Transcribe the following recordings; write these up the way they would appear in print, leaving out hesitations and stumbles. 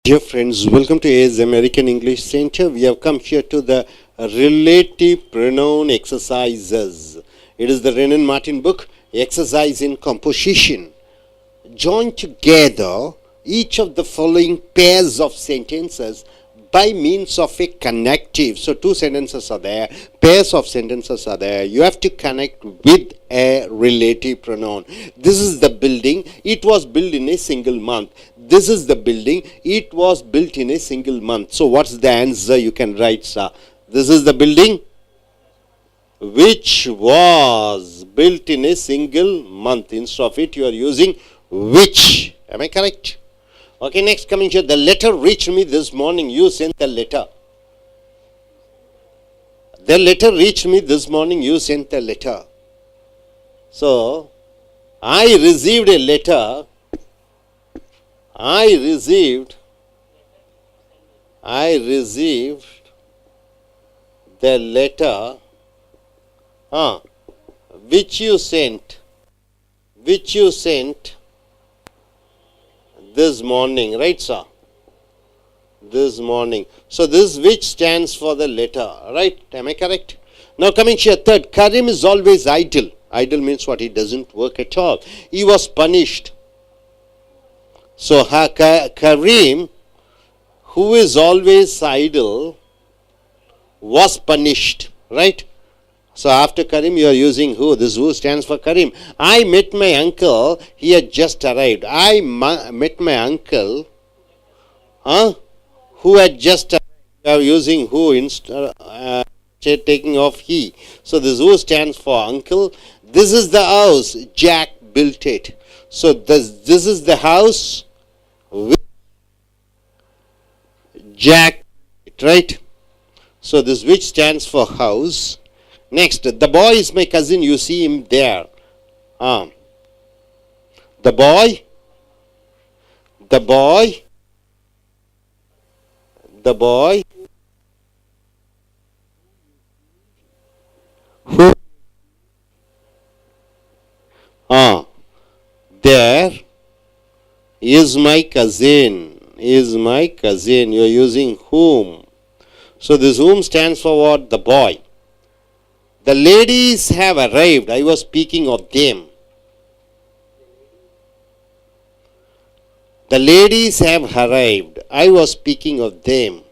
Dear friends, welcome to AS American English Center. We have come here to the relative pronoun exercises. It is the Renan Martin book, Exercise in Composition. Join together each of the following pairs of sentences by means of a connective. So two sentences are there, pairs of sentences are there. You have to connect with a relative pronoun. This is the building, it was built in a single month. This is the building, it was built in a single month. So what's the answer you can write, sir? This is the building which was built in a single month. Instead of it, you are using which. Am I correct? Okay, next coming here. The letter reached me this morning. You sent the letter. The letter reached me this morning. You sent the letter. So, I received a letter. I received the letter which you sent this morning, right, sir? This morning. So this which stands for the letter, right? Am I correct? Now coming here, third, Karim is always idle. Idle means what? He doesn't work at all. He was punished. So Karim, who is always idle, was punished, right? So after Karim, you are using who? This who stands for Karim. I met my uncle. He had just arrived. I met my uncle who had just arrived. You are using who instead taking off he. So this who stands for uncle. This is the house. Jack built it. So this is the house which Jack built, right? So this which stands for house. Next, the boy is my cousin, you see him there. The boy who there is my cousin, you are using whom. So this whom stands for what? The boy. The ladies have arrived. I was speaking of them. The ladies have arrived. I was speaking of them.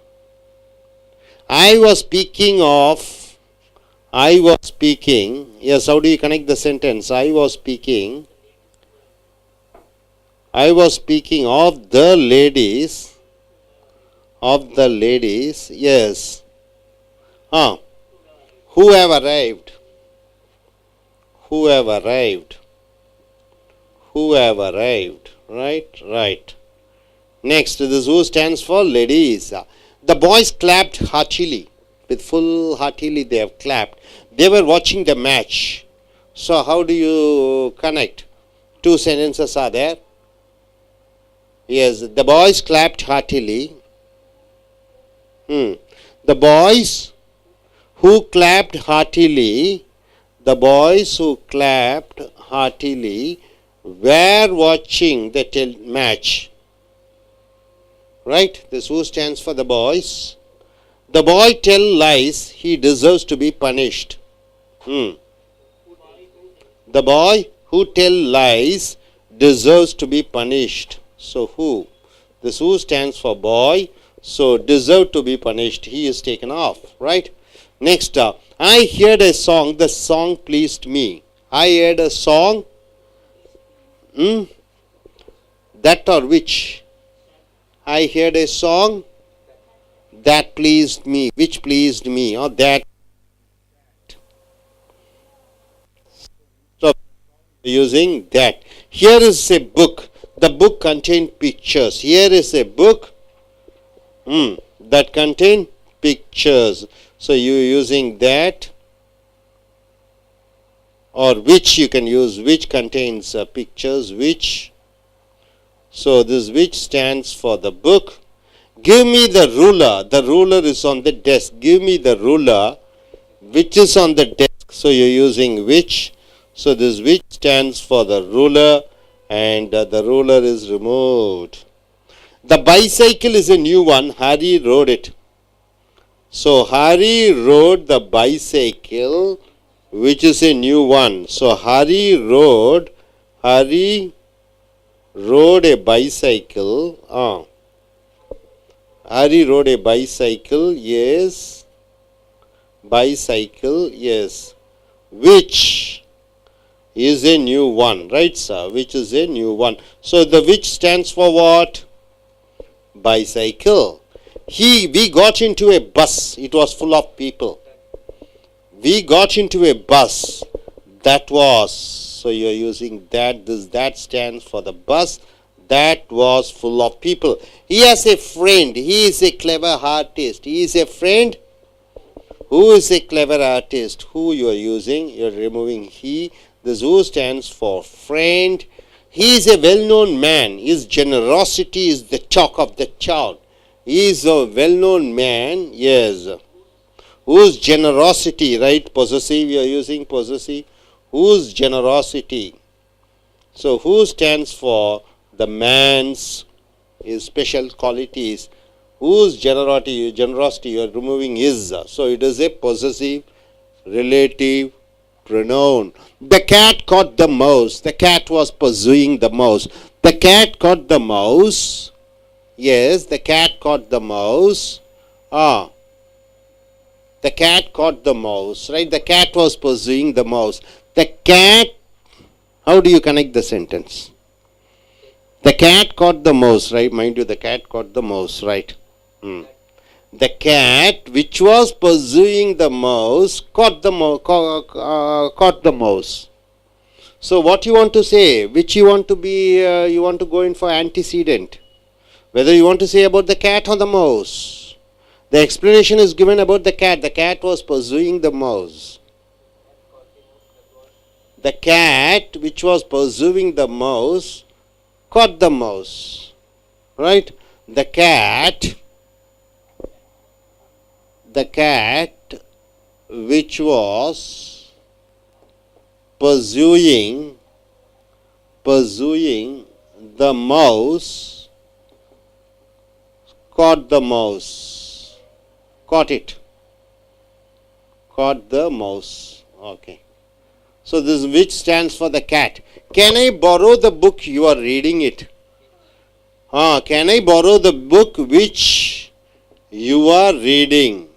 Yes, how do you connect the sentence? I was speaking of the ladies. Yes. Who have arrived. Right. Next, this who stands for ladies. The boys clapped heartily. With full heartily they have clapped. They were watching the match. So how do you connect? Two sentences are there. Yes, the boys clapped heartily. The boys who clapped heartily were watching the match. Right? This who stands for the boys. The boy tell lies, he deserves to be punished. The boy who tell lies deserves to be punished. So who? This who stands for boy. So deserve to be punished. He is taken off. Right? Next, I heard a song. The song pleased me. I heard a song. That or which? I heard a song that pleased me. Which pleased me? Or that. So using that. Here is a book. The book contained pictures. Here is a book that contained pictures. So you using that or which, you can use which contains pictures, which. So this which stands for the book. Give me the ruler. The ruler is on the desk. Give me the ruler which is on the desk. So you're using which. So this which stands for the ruler and the ruler is removed. The bicycle is a new one. Hari rode it. So Hari rode the bicycle, which is a new one. So Hari rode a bicycle. Hari rode a bicycle, yes. Bicycle, yes. Which is a new one, right, sir? Which is a new one. So the which stands for what? Bicycle. We got into a bus. It was full of people. We got into a bus. That was. So you are using that. That stands for the bus. That was full of people. He has a friend. He is a clever artist. He is a friend. Who is a clever artist? Who you are using? You are removing he. This who stands for friend. He is a well-known man. His generosity is the talk of the town. He is a well-known man. Yes. Whose generosity, right? Possessive. You are using possessive. Whose generosity? So who stands for the man's his special qualities? Whose generosity you are removing is. So it is a possessive relative pronoun. The cat caught the mouse. The cat was pursuing the mouse. The cat caught the mouse. Yes, the cat caught the mouse. The cat caught the mouse, right? The cat was pursuing the mouse. The cat, how do you connect the sentence? The cat caught the mouse, right? Mind you, the cat caught the mouse, right? The cat which was pursuing the mouse caught the mouse. So what you want to say? Which you want to be? You want to go in for antecedent. Whether you want to say about the cat or the mouse. The explanation is given about the cat. The cat was pursuing the mouse. The cat which was pursuing the mouse caught the mouse. Right? The cat which was pursuing the mouse caught the mouse. Caught it. Caught the mouse. Okay. So this which stands for the cat. Can I borrow the book? You are reading it. Can I borrow the book which you are reading?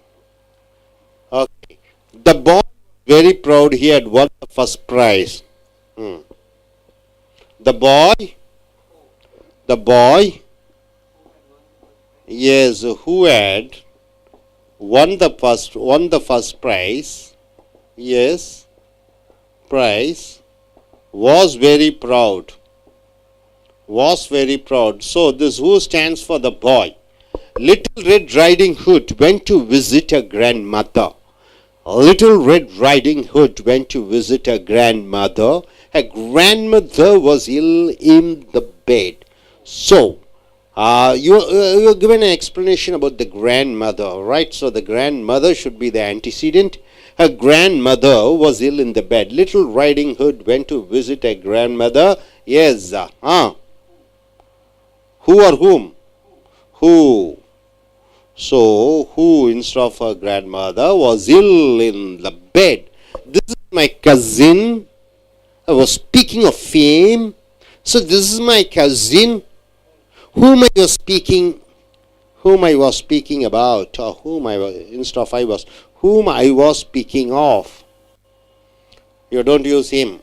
Okay. The boy was very proud. He had won the first prize. The boy, yes, who had won the first prize, yes, prize, was very proud. So this who stands for the boy. Little Red Riding Hood went to visit her grandmother. Little Red Riding Hood went to visit her grandmother. Her grandmother was ill in the bed. So, you are given an explanation about the grandmother, right? So the grandmother should be the antecedent. Her grandmother was ill in the bed. Little Riding Hood went to visit her grandmother. Yes. Who or whom? Who? So, who instead of her grandmother was ill in the bed. This is my cousin. I was speaking of fame. So this is my cousin whom I was speaking about, or whom I was speaking of. You don't use him.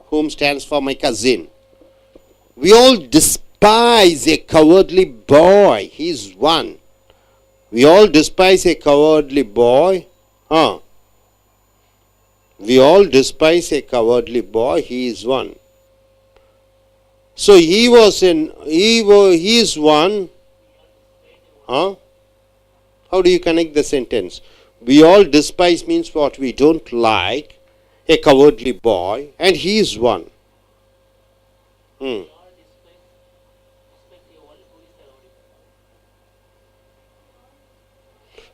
Whom stands for my cousin. We all despise a cowardly boy. He's one. We all despise a cowardly boy. We all despise a cowardly boy. He is one. So he is one. How do you connect the sentence? We all despise means what? We don't like a cowardly boy, and he is one.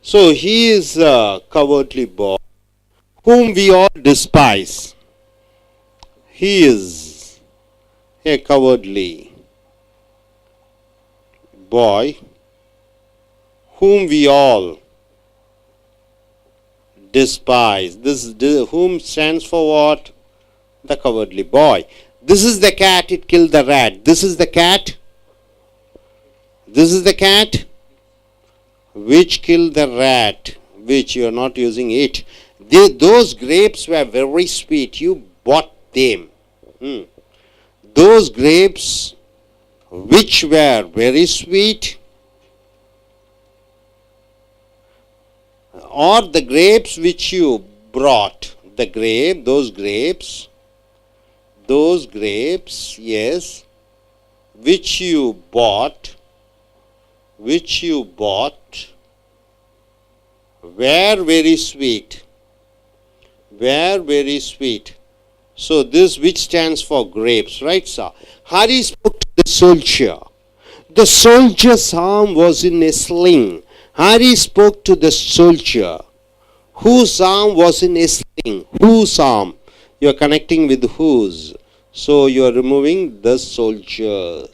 So he is a cowardly boy whom we all despise. He is a cowardly boy whom we all despise. Whom stands for what? The cowardly boy. This is the cat, it killed the rat. This is the cat. This is the cat which killed the rat, which you are not using it. Those grapes were very sweet. You bought them. Those grapes which were very sweet, or the grapes which you brought. Those grapes, yes, which you bought, were very sweet. So this which stands for grapes, right, sir? Hari spoke to the soldier. The soldier's arm was in a sling. Hari spoke to the soldier whose arm was in a sling. Whose arm? You are connecting with whose. So you are removing the soldier.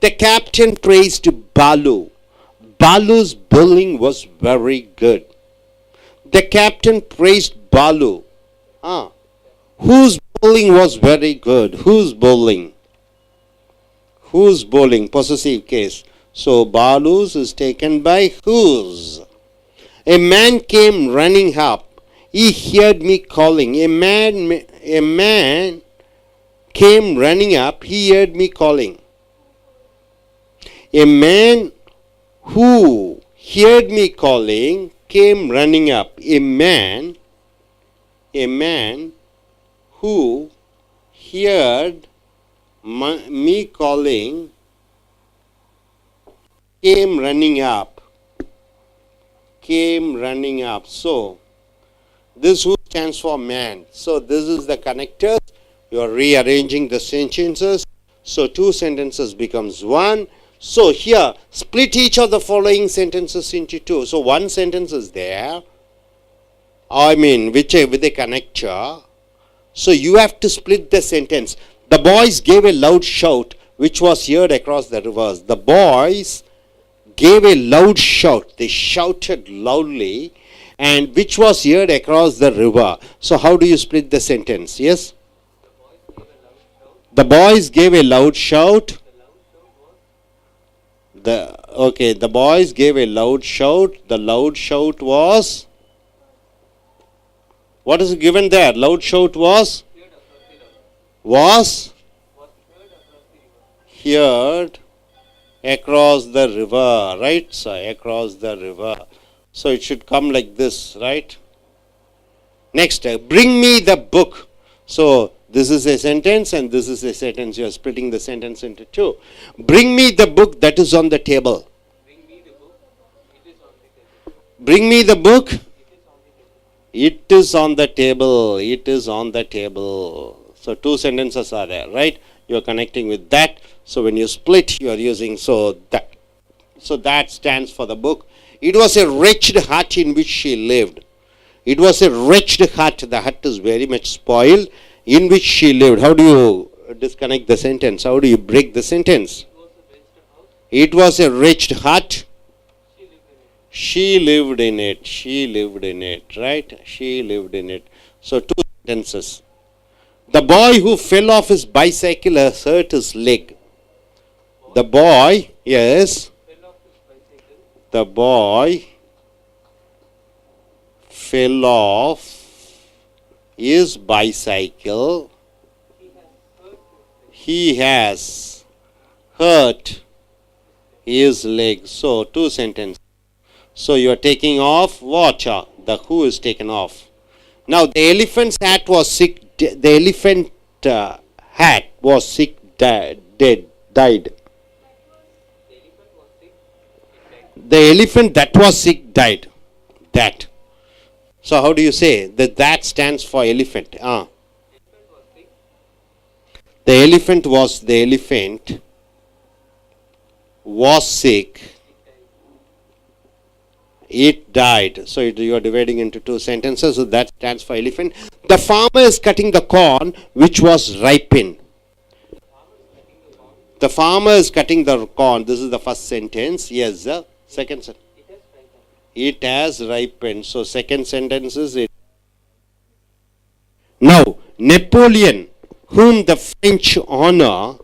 The captain praised Balu. Balu's bowling was very good. The captain praised Balu. Whose bowling was very good? Whose bowling? Possessive case. So Balu's is taken by whose. A man came running up. He heard me calling. A man came running up. He heard me calling. A man who heard me calling came running up. A man who heard me calling came running up. So this who stands for man. So this is the connector. You are rearranging the sentences. So two sentences becomes one. So here, split each of the following sentences into two. So one sentence is there, with a connector. So you have to split the sentence. The boys gave a loud shout which was heard across the rivers. The boys gave a loud shout. They shouted loudly, and which was heard across the river. So how do you split the sentence? Yes? The boys gave a loud shout. The boys gave a loud shout. The loud shout was, what is given there? Loud shout was heard across the river, right? So across the river. So it should come like this, right? Next, bring me the book. So this is a sentence and this is a sentence. You are splitting the sentence into two. Bring me the book that is on the table. Bring me the book. It is on the table. It is on the table. So two sentences are there, right? You are connecting with that. So when you split, you are using that. So that stands for the book. It was a wretched hut in which she lived. It was a wretched hut. The hut is very much spoiled. In which she lived. How do you disconnect the sentence? How do you break the sentence? It was a wretched hut. She lived in it. Right? She lived in it. So two sentences. The boy who fell off his bicycle has hurt his leg. The boy, yes. The boy fell off his bicycle. He has hurt his leg. So two sentences. So you are taking off what? The who is taken off. Now the elephant's hat was sick. The elephant hat was sick, died. The elephant that was sick died. That. So how do you say that stands for elephant? The elephant was sick. It died. So you are dividing into two sentences. So that stands for elephant. The farmer is cutting the corn which was ripened. The farmer is cutting the corn. This is the first sentence. Yes, the second sentence. It has ripened. So second sentence is it. Now, Napoleon, whom the French honor,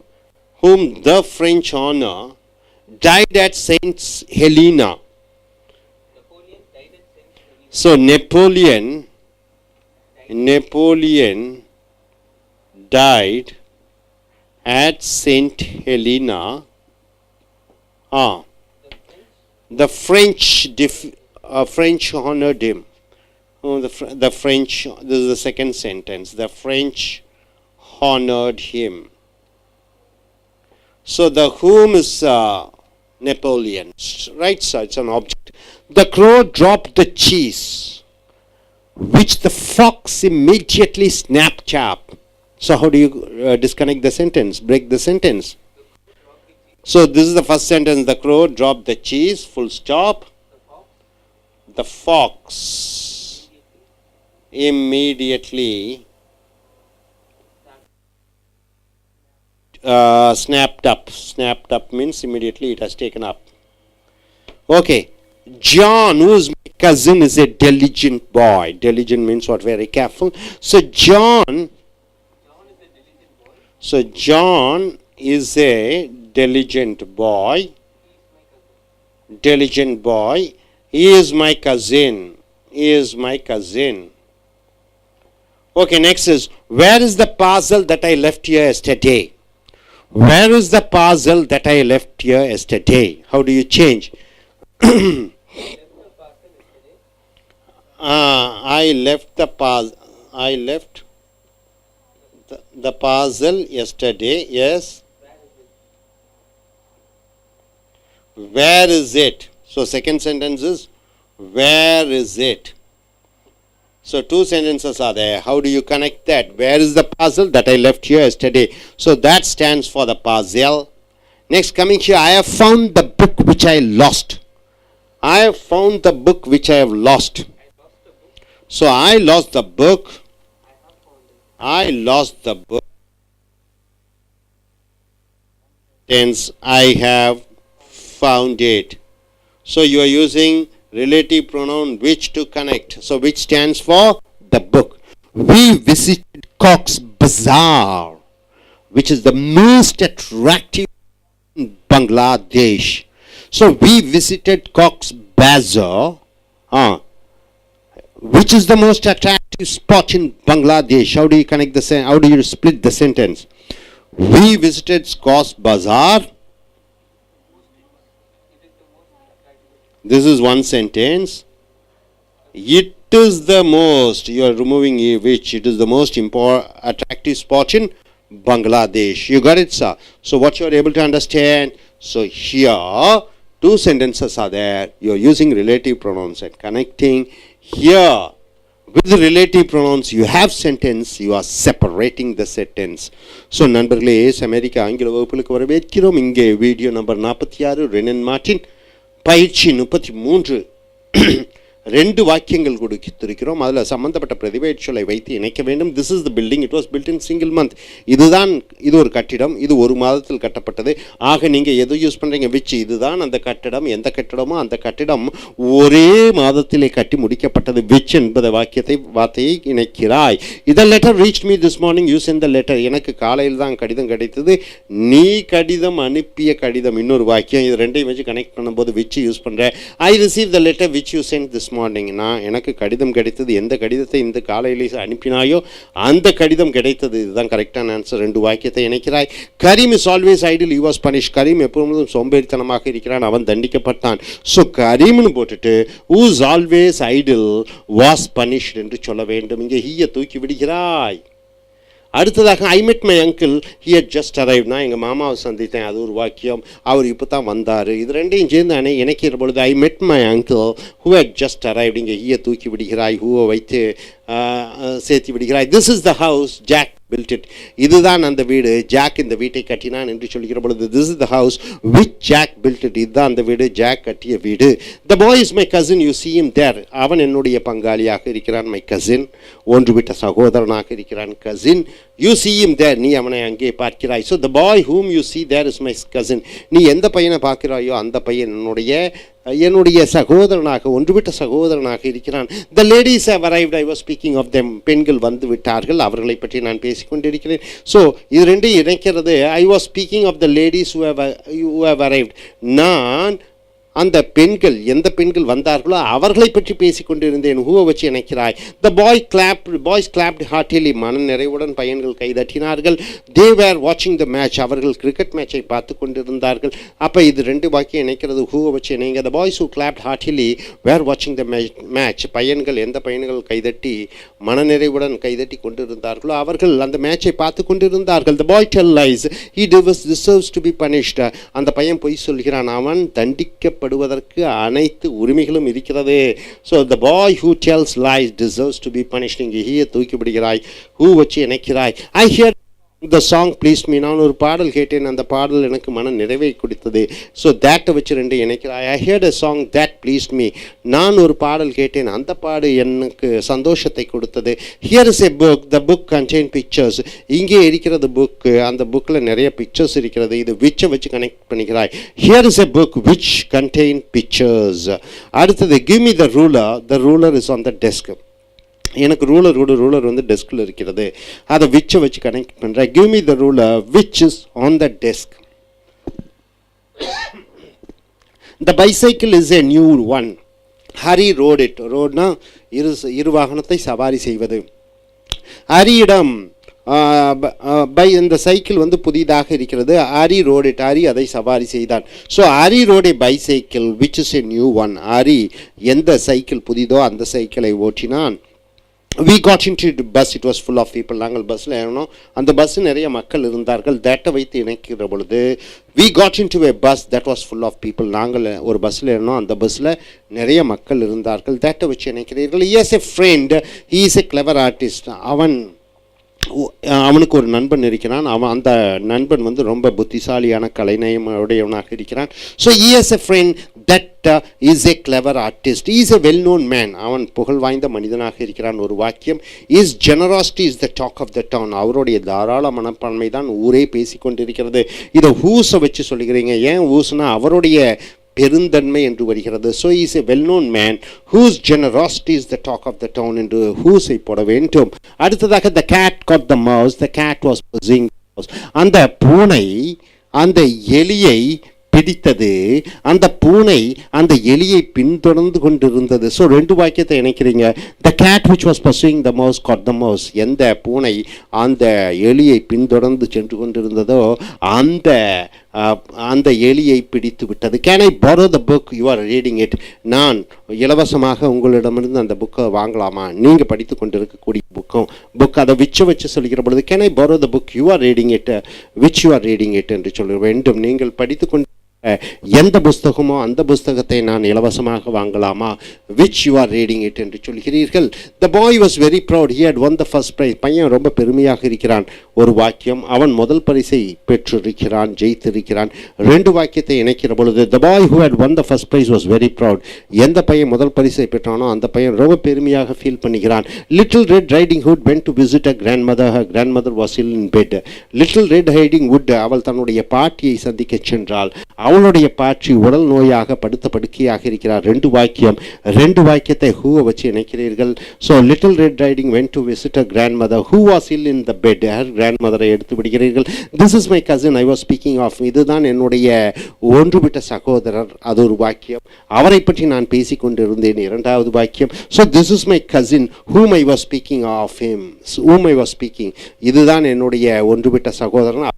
died at Saint Helena. So Napoleon died at Saint Helena. The French honored him. The French, this is the second sentence. The French honored him. So the whom is Napoleon, right? So it's an object. The crow dropped the cheese, which the fox immediately snapped up. So how do you disconnect the sentence, break the sentence? So this is the first sentence. The crow dropped the cheese, full stop. The fox immediately snapped up. Snapped up means immediately it has taken up. Okay. John, who is my cousin, is a diligent boy. Diligent means what? Very careful. So John is a diligent boy. Diligent boy. He is my cousin. He is my cousin. Okay, next is, where is the parcel that I left here yesterday? Where is the parcel that I left here yesterday? How do you change? I left the parcel yesterday. Yes. Where is it? So second sentence is, where is it? So two sentences are there. How do you connect that? Where is the parcel that I left here yesterday? So that stands for the parcel. Next, coming here, I have found the book which I lost. I have found the book which I have lost. So I lost the book. I lost the book. Hence, I have found it. So you are using relative pronoun which to connect. So which stands for the book. We visited Cox's Bazaar, which is the most attractive in Bangladesh. So we visited Cox's Bazaar, which is the most attractive spot in Bangladesh. How do you connect the how do you split the sentence? We visited Cox's Bazaar. This is one sentence. It is the most, you are removing which, it is the most attractive spot in Bangladesh. You got it, sir? So what you are able to understand? So here, two sentences are there. You are using relative pronouns and connecting. Here, with the relative pronouns, you have sentence, you are separating the sentence. So, நண்பர்களே, America ஆங்கில வகுப்புகளுக்கு வரவேற்கிறோம். இங்கே video number 46, Wren and Martin பயிற்சி 33. ரெண்டு வாக்கியங்கள் கொடுத்திருக்கிறோம். அதில் சம்பந்தப்பட்ட பிரதிபெயர்ச்சொல்லை வைத்து இணைக்க வேண்டும். This is the building, it was built in single month. இது ஒரு கட்டிடம், இது ஒரு மாதத்தில் கட்டப்பட்டது. ஆக நீங்கள் எது யூஸ் பண்ணுறீங்க? விச். இதுதான் அந்த கட்டிடம். எந்த கட்டிடமோ அந்த கட்டிடம் ஒரே மாதத்திலே கட்டி முடிக்கப்பட்டது. விச் என்பத வார்த்தையை இணைக்கிறாய். இதன் letter reach me this morning, you sent the letter. எனக்கு காலையில் தான் கடிதம் கிடைத்தது. நீ கடிதம் அனுப்பிய கடிதம். இன்னொரு வாக்கியம். இது ரெண்டையும் வச்சு கனெக்ட் பண்ணும்போது விச் யூஸ் பண்ணுறேன். I receive the letter which you sent this morning. நான் எனக்கு கடிதம் கிடைத்தது. எந்த கடிதத்தை இந்த காலையிலே அனுப்பினாயோ அந்த கடிதம் கிடைத்தது. இதுதான் கரெக்டான ஆன்சர். ரெண்டு வாக்கியத்தை இணைக்கிறாய். Karim is always idle, he was punish. Karim எப்பொழுதும் சோம்பேறித்தனமாக இருக்கிறான், அவன் தண்டிக்கப்பட்டான். ஸோ கரீம்னு போட்டுட்டு who is always idle was punished என்று சொல்ல வேண்டும். இங்கே ஹீயை தூக்கி விடுகிறாய். அடுத்ததாக I met my uncle, he had just arrive. நான் எங்கள் மாமாவை சந்தித்தேன். அது ஒரு வாக்கியம். அவர் இப்போ தான் வந்தார். இது ரெண்டையும் சேர்ந்து இணைக்கிற பொழுது I met my uncle who had just arrive. இங்கே ஹீயை தூக்கி விடுகிறாய், ஹூவை வைத்து சேர்த்து விடுகிறாய். This is the house Jack built it. இதுதான் அந்த வீடு, ஜாக் இந்த வீட்டை கட்டினான் என்று சொல்கிற பொழுது this is the house which Jack built it. இதுதான் அந்த வீடு, ஜாக் கட்டிய வீடு. The boy is my cousin, you see him there. அவன் என்னுடைய பங்காளியாக இருக்கிறான். my cousin, ஒன்று விட்ட சகோதரனாக இருக்கிறான். cousin, You see him there. நீ அவனை அங்கே பார்க்கிறாய். So the boy whom you see there is my cousin. நீ எந்த பையனை பார்க்கிறாயோ அந்த பையன் என்னுடைய சகோதரனாக ஒன்றுவிட்ட சகோதரனாக இருக்கிறான். The ladies have arrived. I was speaking of them. பெண்கள் வந்து விட்டார்கள், அவர்களை பற்றி நான் பேசிக்கொண்டிருக்கிறேன். ஸோ இது ரெண்டும் இணைக்கிறது. I was speaking of the ladies who have arrived. நான் அந்த பெண்கள் எந்த பெண்கள் வந்தார்களோ அவர்களை பற்றி பேசிக்கொண்டிருந்தேன். ஹூவை வச்சு இணைக்கிறாய். The boys clapped heartily. மன நிறைவுடன் பையன்கள் கைதட்டினார்கள். They were watching the match. அவர்கள் கிரிக்கெட் மேட்சை பார்த்து கொண்டிருந்தார்கள். அப்போ இது ரெண்டு வாக்கியம் இணைக்கிறது. ஹூவை வச்சு இணைங்க. The boys who clapped heartily were watching the match. பையன்கள் எந்த பையன்கள் கைதட்டி மன நிறைவுடன் கைதட்டி கொண்டிருந்தார்களோ அவர்கள் அந்த மேட்சை பார்த்து கொண்டிருந்தார்கள். The boy tell lies. He deserves to be punished. அந்த பையன் பொய் சொல்கிறான், அவன் தண்டிக்க படுவதற்கு அனைத்து உரிமைகளும் இருக்கிறது. So the boy who tells lies deserves to be punished. இங்கே ஹீயை தூக்கிவிடுகிறாய், ஹூ வச்சு இணைக்கிறாய். I hear the song pleased me. நான் ஒரு பாடல் கேட்டேன், அந்த பாடல் எனக்கு மன நிறைவை கொடுத்தது. ஸோ தேட்டை வச்சு ரெண்டு இணைக்கிறாய். I heard a song that pleased me. நான் ஒரு பாடல் கேட்டேன், அந்த பாடு எனக்கு சந்தோஷத்தை கொடுத்தது. Here is a book. The book contain pictures. இங்கே இருக்கிறது புக், அந்த புக்கில் நிறைய பிக்சர்ஸ் இருக்கிறது. இது விச்சை வச்சு connect பண்ணிக்கிறாய். Here is a book which contain pictures. அடுத்தது give me the ruler. The ruler is on the desk. எனக்கு ரூலர் வந்து டெஸ்கில் இருக்கிறது, அதை விச்சை வச்சு கனெக்ட் பண்ணுறேன். Give me the ruler which is on the desk. The bicycle is a new one. Hari rode it. ரோட்னா இரு வாகனத்தை சவாரி செய்வது. ஹரியிடம் இந்த சைக்கிள் வந்து புதிதாக இருக்கிறது. Hari rode it. ஹரி அதை சவாரி செய்தான். So Hari road A bicycle which is a new one. Hari எந்த சைக்கிள் புதிதோ அந்த சைக்கிளை ஓட்டினான். We got into the bus. It was full of people. நாங்கள் பஸ்ஸில் ஏறணும், அந்த பஸ் நிறைய மக்கள் இருந்தார்கள். தேட்டை வைத்து இணைக்கிற பொழுது we got into a bus that was full of people. நாங்கள் ஒரு பஸ்ஸில் ஏறணும், அந்த பஸ்ஸில் நிறைய மக்கள் இருந்தார்கள். தேட்டை வச்சு இணைக்கிறீர்கள். He has a friend. He is a clever artist. அவனுக்கு ஒரு நண்பன் இருக்கிறான். அந்த நண்பன் வந்து ரொம்ப புத்திசாலியான கலைநயம் உடையவனாக இருக்கிறான். So he has a friend that is a clever artist. He is a well known man. அவன் புகழ் வாய்ந்த மனிதனாக இருக்கிறான். ஒரு வாக்கியம் his generosity is the talk of the town. அவருடைய தாராள மனப்பான்மை தான் ஊரே பேசிக்கொண்டிருக்கிறது. இதை ஹூஸை வச்சு சொல்லுகிறீங்க. ஏன் ஹூஸ்னா அவருடைய பெருந்தன்மை என்று வருகிறது. So is a well known man whose generosity is the talk of the town என்று ஹூஸை போட வேண்டும். அடுத்ததாக the cat caught the mouse. The cat was pursuing. அந்த பூனை அந்த எலியை பிடித்தது. அந்த பூனை அந்த எலியை பின்தொடர்ந்து கொண்டிருந்தது. ஸோ ரெண்டு வாக்கியத்தை இணைக்கிறீங்க. The cat which was pursuing the mouse caught the mouse. எந்த பூனை அந்த எலியை பின்தொடர்ந்து சென்று கொண்டிருந்ததோ அந்த எலியை பிடித்து விட்டது. Can I borrow the book you are reading it? நான் இலவசமாக உங்களிடமிருந்து அந்த புக்கை வாங்கலாமா? நீங்கள் படித்து கொண்டிருக்கக்கூடிய புக் அதை வச்சு சொல்கிற பொழுது can I borrow the book you are reading it which you are reading it என்று சொல்ல வேண்டும். நீங்கள் படித்து கொண்டு எந்த புஸ்தகமோ அந்த புஸ்தகத்தை நான் இலவசமாக வாங்கலாமா? which you are reading it என்று சொல்கிறீர்கள். The boy was very proud. He had won the first prize. பையன் ரொம்ப பெருமையாக இருக்கிறான். ஒரு வாக்கியம் அவன் முதல் பரிசை பெற்றிருக்கிறான், ஜெயித்திருக்கிறான். ரெண்டு வாக்கியத்தை இணைக்கிற பொழுது the boy who had won the first prize was very proud. எந்த பையன் முதல் பரிசை பெற்றானோ அந்த பையன் ரொம்ப பெருமையாக ஃபீல் பண்ணுகிறான். Little Red Riding Hood went to visit her grandmother. Her grandmother was ill in bed. Little Red Riding Hood அவள் தன்னுடைய பாட்டியை சந்திக்க சென்றாள். அவளுடைய பாட்டி உடல் நோயாக படுத்த படுக்கையாக இருக்கிறார். ரெண்டு வாக்கியத்தை ஹூவை வச்சு இணைக்கிறீர்கள். So little red riding went to visit a grandmother who was ill in the bed. Her கிராண்ட் மதரை எடுத்து விடுகிறீர்கள். This is my cousin I was speaking of. இதுதான் என்னுடைய ஒன்றுவிட்ட சகோதரர். அது ஒரு வாக்கியம். அவரை பற்றி நான் பேசி கொண்டிருந்தேன். இரண்டாவது வாக்கியம். So this is my cousin whom I was speaking of him. whom I was speaking. இதுதான் என்னுடைய ஒன்றுவிட்ட சகோதரன்,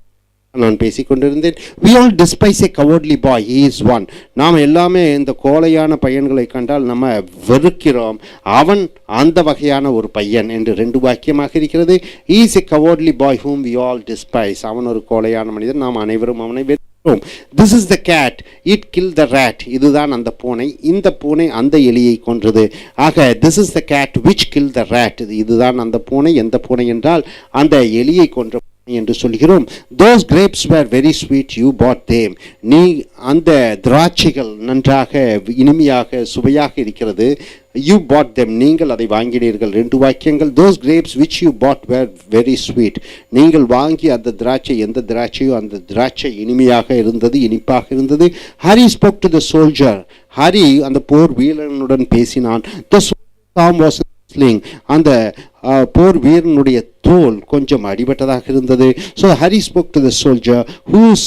நான் பேசிக்கொண்டிருந்தேன். we all despise a cowardly boy. he is one. நாம் எல்லாமே இந்த கோழையான பையன்களை கண்டால் நம்ம வெறுக்கிறோம். அவன் அந்த வகையான ஒரு பையன் என்று ரெண்டு வாக்கியமாக இருக்கிறது. he is a cowardly boy whom we all despise. அவன் ஒரு கோழையான மனிதன், நாம் அனைவரும் அவனை வெறுக்கிறோம். this is the cat. it killed the rat. இதுதான் அந்த பூனை. இந்த பூனை அந்த எலியை கொன்றது. ஆக this is the cat which killed the rat. இதுதான் அந்த பூனை. எந்த பூனை என்றால் அந்த எலியை கொன்ற என்று சொல்கிறோம். those grapes were very sweet, you bought them. நீ அந்த திராட்சைகள் நன்றாக இனிமையாக சுவையாக இருக்கிறது, you bought them, நீங்கள் அதை வாங்கினீர்கள். ரெண்டு வாக்கியங்கள். those grapes which you bought were very sweet. நீங்கள் வாங்கி அந்த திராட்சை எந்த திராட்சையோ அந்த திராட்சை இனிமையாக இருந்தது, இனிப்பாக இருந்தது. Harry spoke to the soldier. Hari அந்த போர் வீரனுடன் பேசினான். the arm was sling. அந்த போர் வீரனுடைய தோல் கொஞ்சம் அடிபட்டதாக இருந்தது. so Harry spoke to the soldier whose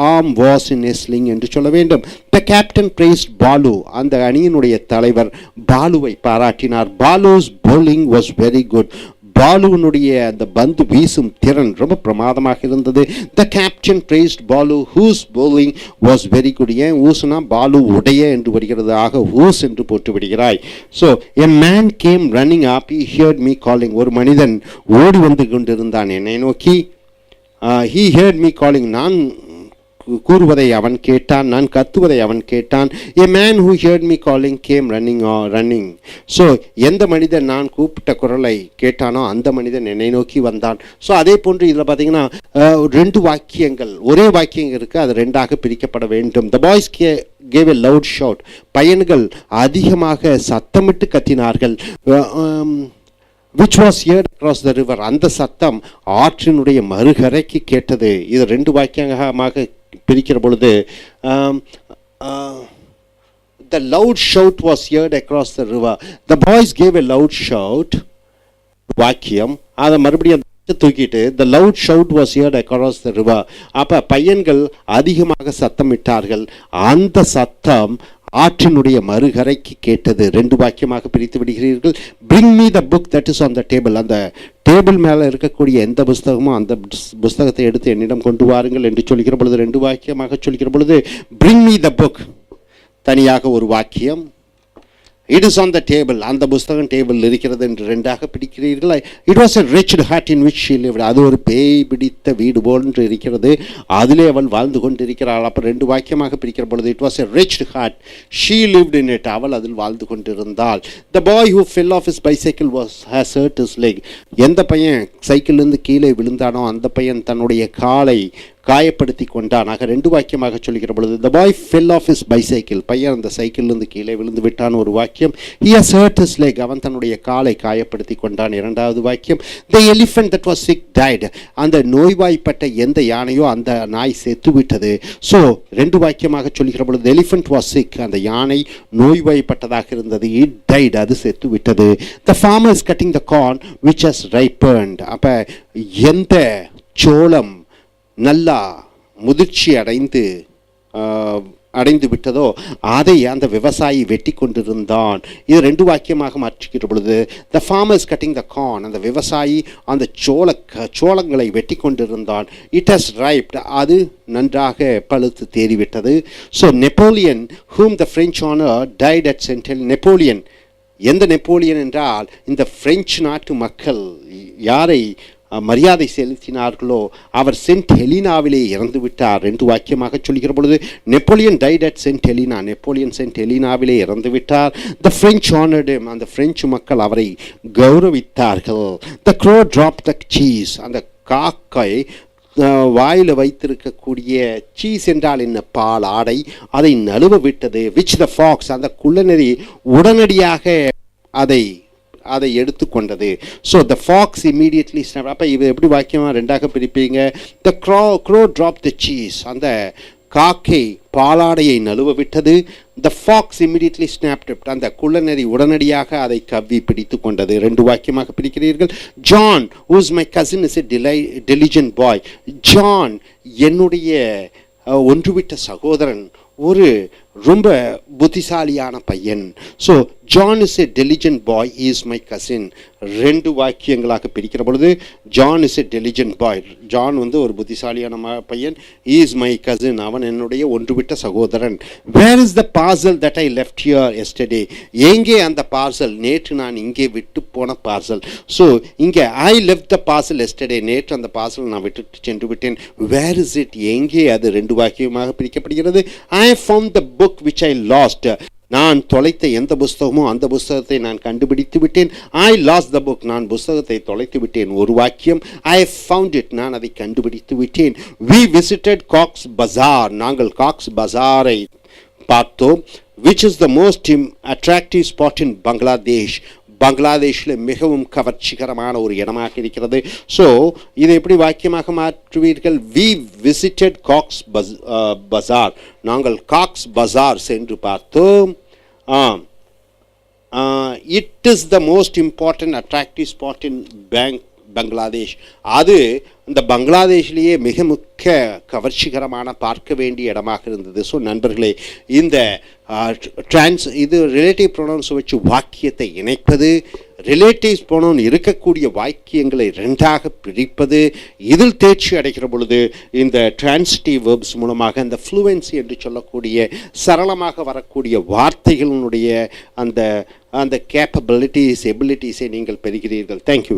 arm was in a sling என்று சொல்ல வேண்டும். the captain praised Balu. அந்த அணியினுடைய தலைவர் பாலுவை பாராட்டினார். Balu's bowling was very good. பாலுவனுடைய அந்த பந்து வீசும் திறன் ரொம்ப பிரமாதமாக இருந்தது. the captain praised Balu whose bowling was very good. ஏன் ஊசுனா பாலு உடைய என்று வருகிறது, ஆக ஊஸ் என்று போட்டு விடுகிறாய். so a man came running up, he heard me calling. ஒரு மனிதன் ஓடி வந்து கொண்டிருந்தான் என்னை நோக்கி. he heard me calling. நான் கூறுவதை அவன் கேட்டான், நான் கத்துவதை அவன் கேட்டான். a man who heard me calling came running. so எந்த மனிதன் நான் கூப்பிட்ட குரலை கேட்டானோ அந்த மனிதன் என்னை நோக்கி வந்தான். ஸோ அதே போன்று இதில் பார்த்தீங்கன்னா ரெண்டு வாக்கியங்கள், ஒரே வாக்கியம் இருக்குது, அது ரெண்டாக பிரிக்கப்பட வேண்டும். the boys gave a loud shout. பையன்கள் அதிகமாக சத்தமிட்டு கத்தினார்கள். which was heard across the river. அந்த சத்தம் ஆற்றினுடைய மறுகரைக்கு கேட்டது. இது ரெண்டு வாக்கியமாக பிரிக்கிற பொழுது the loud shout was heard across the river. the boys gave a loud shout. வாக்கியம் அதை மறுபடியும் தூக்கிட்டு the loud shout was heard across the river. அப்ப பையன்கள் அதிகமாக சத்தமிட்டார்கள், அந்த சத்தம் ஆற்றினுடைய மறுகரைக்கு கேட்டது. ரெண்டு வாக்கியமாக பிரித்து விடுகிறீர்கள். bring me the book that is on the table. அந்த டேபிள் மேலே இருக்கக்கூடிய எந்த புஸ்தகமோ அந்த புஸ்தகத்தை எடுத்து என்னிடம் கொண்டு வாருங்கள் என்று சொல்கிற பொழுது ரெண்டு வாக்கியமாக சொல்கிற பொழுது bring me the book தனியாக ஒரு வாக்கியம். it is on the table, அந்த புஸ்தகம் டேபிள் இருக்கிறது என்று ரெண்டாக பிடிக்கிறீர்கள். it was a wretched hut in which she lived. அது ஒரு பேய் பிடித்த வீடு போன்று இருக்கிறது, அதிலே அவள் வாழ்ந்து கொண்டிருக்கிறாள். அப்போ ரெண்டு வாக்கியமாக பிரிக்கிற பொழுது it was a wretched hut, she lived in it. அவள் அதில் வாழ்ந்து கொண்டிருந்தாள். the boy who fell off his bicycle has hurt his leg. எந்த பையன் சைக்கிளிலிருந்து கீழே விழுந்தானோ அந்த பையன் தன்னுடைய காலை காயப்படுத்தி கொண்டான். ஆக ரெண்டு வாக்கியமாக சொல்கிற பொழுது the boy fell off his bicycle. பையன் அந்த சைக்கிளிலிருந்து கீழே விழுந்து விட்டான் ஒரு வாக்கியம். he has hurt his leg. அவன் தன்னுடைய காலை காயப்படுத்தி கொண்டான் இரண்டாவது வாக்கியம். the elephant that was sick died. அந்த நோய்வாய்ப்பட்ட எந்த யானையோ அந்த நாய் செத்து விட்டது. ஸோ ரெண்டு வாக்கியமாக சொல்கிற பொழுது the elephant was sick. அந்த யானை நோய்வாய்ப்பட்டதாக இருந்தது. it died. அது செத்து விட்டது. the farmer is cutting the corn which has ripened. அப்போ எந்த சோளம் நல்லா முதிர்ச்சி அடைந்து விட்டதோ அதை அந்த விவசாயி வெட்டி கொண்டிருந்தான். இது ரெண்டு வாக்கியமாக மாற்றுகிற பொழுது the farmer is cutting the corn. அந்த விவசாயி அந்த சோளங்களை வெட்டி கொண்டிருந்தான். it has ripened. அது நன்றாக பழுத்து தேறிவிட்டது. so Napoleon whom the French honor died at St. Helena. Napoleon, எந்த நெப்போலியன் என்றால் இந்த பிரெஞ்சு நாட்டு மக்கள் யாரை மரியாதை செலுத்தினார்களோ அவர் சென்ட் ஹெலினாவிலே இறந்து விட்டார். ரெண்டு வாக்கியமாக சொல்கிற பொழுது Napoleon died at Saint Helena. Napoleon Saint ஹெலினாவிலே இறந்து விட்டார். The French honoured him. அந்த பிரெஞ்சு மக்கள் அவரை கௌரவித்தார்கள். The crow drop the cheese. அந்த காக்கை வாயில் வைத்திருக்கக்கூடிய சீஸ் என்றால் என்ன, பால் ஆடை, அதை நழுவ விட்டது. Which the fox. அந்த குள்ளநெறி உடனடியாக அதை எடுத்துக்கொண்டது. So the fox immediately snap. அப்போ இது எப்படி வாக்கியமாக ரெண்டாக பிரிப்பீங்க? The crow drop the cheese. அந்த காக்கை பாலாடையை நழுவ விட்டது. The fox immediately snapped. அந்த குள்ளநெறி உடனடியாக அதை கவ்வி பிடித்து கொண்டது. ரெண்டு வாக்கியமாக பிரிக்கிறீர்கள். John whose my cousin is a intelligent boy. John என்னுடைய ஒன்றுவிட்ட சகோதரன் ஒரு ரொம்ப புத்திசாலியான பையன். So John is a intelligent boy, he is my cousin. ரெண்டு வாக்கியங்களாக பிரிக்கிற பொழுது John is a intelligent boy, John ஒரு புத்திசாலியான பையன். ஹி இஸ் மை கசின், அவன் என்னுடைய ஒன்றுவிட்ட சகோதரன். Where is the parcel that I left here yesterday. எங்கே அந்த பார்சல், நேற்று நான் இங்கே விட்டு போன பார்சல். ஸோ இங்கே I left the parcel yesterday, நேற்று அந்த பார்சல் நான் விட்டு சென்று விட்டேன். வேர் இஸ் இட், எங்கே அது? ரெண்டு வாக்கியமாக பிரிக்கப்படுகிறது. I found the book which I lost. நான் தொலைத்த எந்த புஸ்தகமோ அந்த புஸ்தகத்தை நான் கண்டுபிடித்து விட்டேன். ஐ லாஸ்ட் த புக், நான் புஸ்தகத்தை தொலைத்து விட்டேன். ஒரு வாக்கியம். ஐ ஃபவுண்ட் இட், நான் அதை கண்டுபிடித்து விட்டேன். வி விசிட்டட் காக்ஸ் பஜார், நாங்கள் காக்ஸ் பஜாரை பார்த்தோம். Which is the most attractive spot இன் பங்களாதேஷ், பங்களாதேஷில் மிகவும் கவர்ச்சிகரமான ஒரு இடமாக இருக்கிறது. ஸோ இதை எப்படி வாக்கியமாக மாற்றுவீர்கள்? வி விசிட்டட் காக்ஸ் பஜார், நாங்கள் காக்ஸ் பஜார் சென்று பார்த்தோம். It is the most important attractive spot இன் பங்களாதேஷ், அது இந்த பங்களாதேஷ்லேயே மிக முக்கிய கவர்ச்சிகரமான பார்க்க வேண்டிய இடமாக இருந்தது. ஸோ நண்பர்களே, இந்த இது ரிலேட்டிவ் ப்ரொனவுன்ஸை வச்சு வாக்கியத்தை இணைப்பது, ரிலேட்டிவ் ப்ரொனவுன் இருக்கக்கூடிய வாக்கியங்களை ரெண்டாக பிரிப்பது, இதில் தேர்ச்சி அடைகிற பொழுது இந்த டிரான்சிட்டிவ் வெர்ப்ஸ் மூலமாக இந்த ஃப்ளூவன்சி என்று சொல்லக்கூடிய சரளமாக வரக்கூடிய வார்த்தைகளினுடைய அந்த கேப்பபிலிட்டிஸை நீங்கள் பெறுகிறீர்கள். தேங்க்யூ.